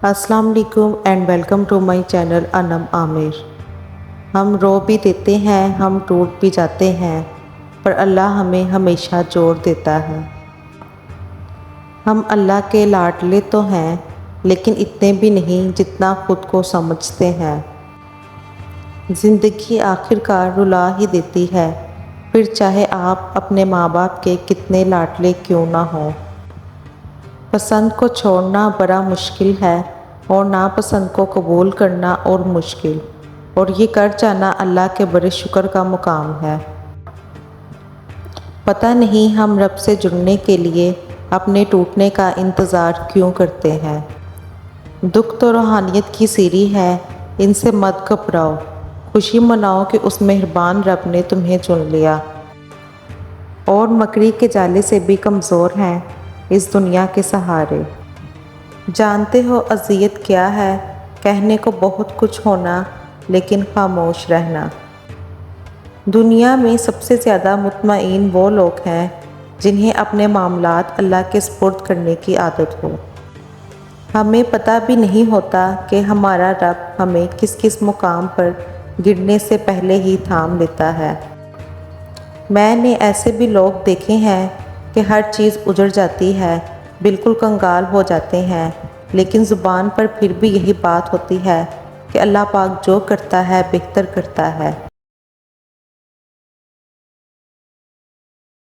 السلام علیکم and welcome to my channel Anam Aamir. ہم رو بھی دیتے ہیں، ہم ٹوٹ بھی جاتے ہیں، پر اللہ ہمیں ہمیشہ جوڑ دیتا ہے۔ ہم اللہ کے لاڈلے تو ہیں، لیکن اتنے بھی نہیں جتنا خود کو سمجھتے ہیں۔ زندگی آخر کار رلا ہی دیتی ہے، پھر چاہے آپ اپنے ماں باپ کے کتنے لاڈلے کیوں نہ ہوں۔ پسند کو چھوڑنا بڑا مشکل ہے اور ناپسند کو قبول کرنا اور مشکل، اور یہ کر جانا اللہ کے بڑے شکر کا مقام ہے۔ پتہ نہیں ہم رب سے جڑنے کے لیے اپنے ٹوٹنے کا انتظار کیوں کرتے ہیں۔ دکھ تو روحانیت کی سیڑھی ہے، ان سے مت گھبراؤ، خوشی مناؤ کہ اس مہربان رب نے تمہیں چن لیا، اور مکڑی کے جالے سے بھی کمزور ہیں اس دنیا کے سہارے۔ جانتے ہو اذیت کیا ہے؟ کہنے کو بہت کچھ ہونا لیکن خاموش رہنا۔ دنیا میں سب سے زیادہ مطمئن وہ لوگ ہیں جنہیں اپنے معاملات اللہ کے سپرد کرنے کی عادت ہو۔ ہمیں پتہ بھی نہیں ہوتا کہ ہمارا رب ہمیں کس کس مقام پر گرنے سے پہلے ہی تھام لیتا ہے۔ میں نے ایسے بھی لوگ دیکھے ہیں کہ ہر چیز اجڑ جاتی ہے، بالکل کنگال ہو جاتے ہیں، لیکن زبان پر پھر بھی یہی بات ہوتی ہے کہ اللہ پاک جو کرتا ہے بہتر کرتا ہے۔